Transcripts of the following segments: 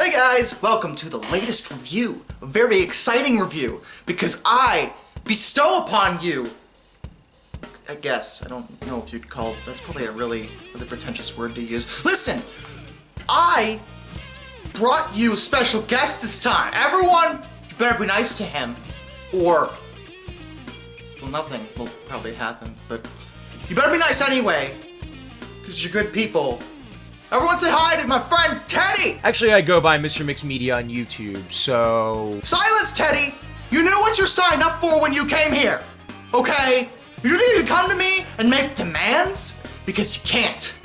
Hey guys, welcome to the latest review, a very exciting review, because I bestow upon you, I guess, I don't know if you'd call, that's probably a really pretentious word to use. Listen, I brought you a special guest this time. Everyone, you better be nice to him, or, well, nothing will probably happen, but you better be nice anyway, because you're good people. Everyone say hi to my friend Teddy! Actually, I go by Mr. Mixed Media on YouTube, so... Silence, Teddy! You knew what you signed up for when you came here, okay? You need to come to me and make demands? Because you can't,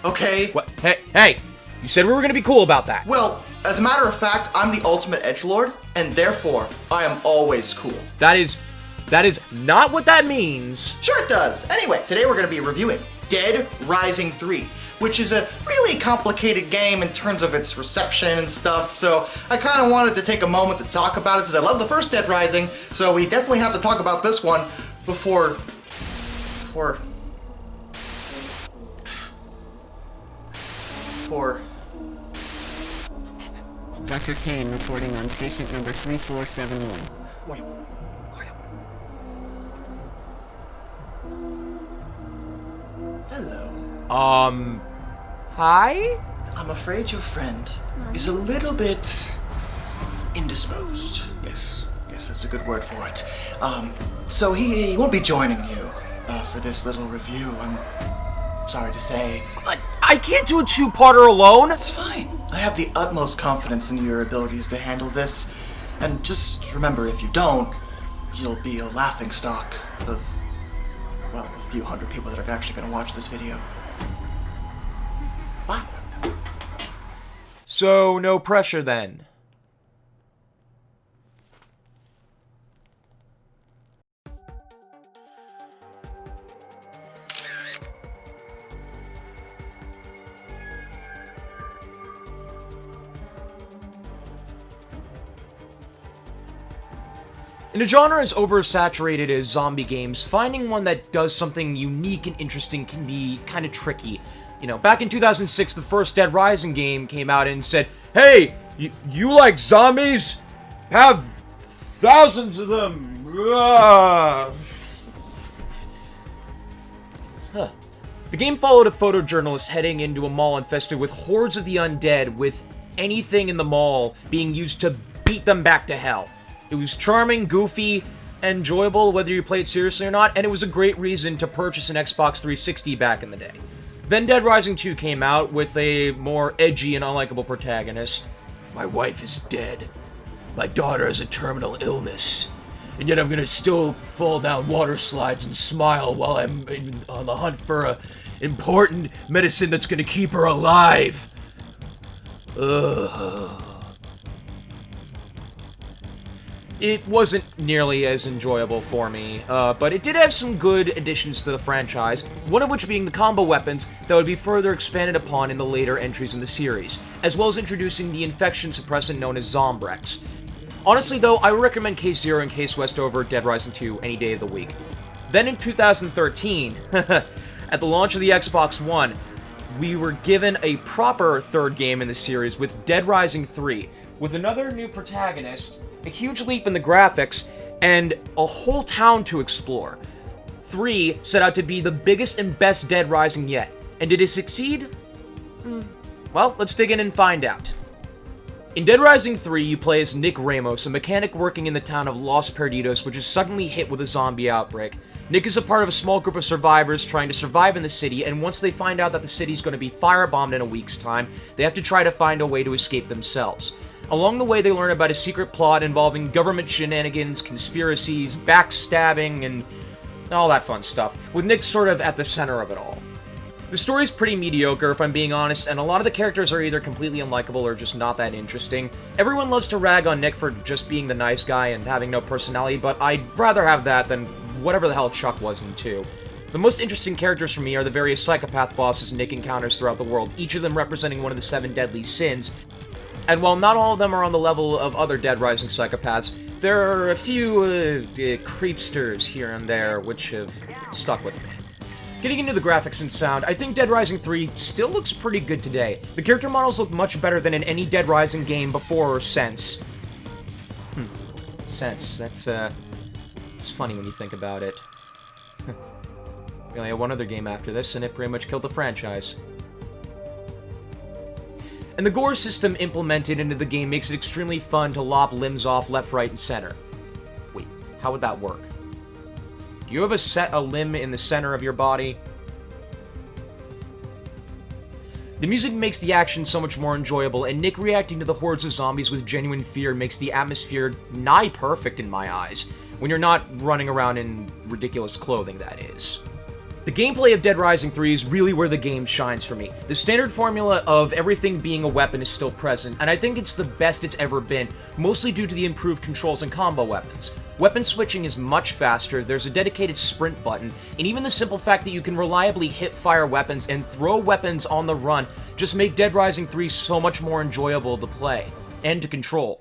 okay? What? Hey! You said we were gonna be cool about that. Well, as a matter of fact, I'm the ultimate edgelord, and therefore, I am always cool. That is not what that means. Sure it does! Anyway, today we're gonna be reviewing Dead Rising 3. Which is a really complicated game in terms of its reception and stuff, so I kind of wanted to take a moment to talk about it, because I love the first Dead Rising, so we definitely have to talk about this one before... Dr. Kane reporting on patient number 3471. Hello. Hi? I'm afraid your friend is a little bit indisposed. Yes, that's a good word for it. So he won't be joining you for this little review, I'm sorry to say. I can't do a two-parter alone. That's fine. I have the utmost confidence in your abilities to handle this. And just remember, if you don't, you'll be a laughingstock of, well, a few hundred people that are actually going to watch this video. Bye. So, no pressure then. In a genre as oversaturated as zombie games, finding one that does something unique and interesting can be kind of tricky. You know, back in 2006, the first Dead Rising game came out and said, "Hey, you like zombies? Have thousands of them." Huh. The game followed a photojournalist heading into a mall infested with hordes of the undead, with anything in the mall being used to beat them back to hell. It was charming, goofy, enjoyable whether you played seriously or not, and it was a great reason to purchase an Xbox 360 back in the day. Then Dead Rising 2 came out with a more edgy and unlikable protagonist. My wife is dead. My daughter has a terminal illness. And yet I'm gonna still fall down water slides and smile while I'm on the hunt for a important medicine that's gonna keep her alive. Ugh. It wasn't nearly as enjoyable for me, but it did have some good additions to the franchise, one of which being the combo weapons that would be further expanded upon in the later entries in the series, as well as introducing the infection suppressant known as Zombrex. Honestly though, I would recommend Case Zero and Case West over Dead Rising 2 any day of the week. Then in 2013, at the launch of the Xbox One, we were given a proper third game in the series with Dead Rising 3, with another new protagonist, a huge leap in the graphics, and a whole town to explore. 3 set out to be the biggest and best Dead Rising yet. And did it succeed? Well, let's dig in and find out. In Dead Rising 3, you play as Nick Ramos, a mechanic working in the town of Los Perdidos, which is suddenly hit with a zombie outbreak. Nick is a part of a small group of survivors trying to survive in the city, and once they find out that the city's going to be firebombed in a week's time, they have to try to find a way to escape themselves. Along the way, they learn about a secret plot involving government shenanigans, conspiracies, backstabbing, and all that fun stuff, with Nick sort of at the center of it all. The story's pretty mediocre, if I'm being honest, and a lot of the characters are either completely unlikable or just not that interesting. Everyone loves to rag on Nick for just being the nice guy and having no personality, but I'd rather have that than whatever the hell Chuck was in 2. The most interesting characters for me are the various psychopath bosses Nick encounters throughout the world, each of them representing one of the 7 deadly sins. And while not all of them are on the level of other Dead Rising psychopaths, there are a few creepsters here and there which have stuck with me. Getting into the graphics and sound, I think Dead Rising 3 still looks pretty good today. The character models look much better than in any Dead Rising game before or since. That's, it's funny when you think about it. We only had one other game after this, and it pretty much killed the franchise. And the gore system implemented into the game makes it extremely fun to lop limbs off left, right, and center. Wait, how would that work? Do you have a limb in the center of your body? The music makes the action so much more enjoyable, and Nick reacting to the hordes of zombies with genuine fear makes the atmosphere nigh perfect in my eyes, when you're not running around in ridiculous clothing, that is. The gameplay of Dead Rising 3 is really where the game shines for me. The standard formula of everything being a weapon is still present, and I think it's the best it's ever been, mostly due to the improved controls and combo weapons. Weapon switching is much faster, there's a dedicated sprint button, and even the simple fact that you can reliably hip-fire weapons and throw weapons on the run just make Dead Rising 3 so much more enjoyable to play, and to control.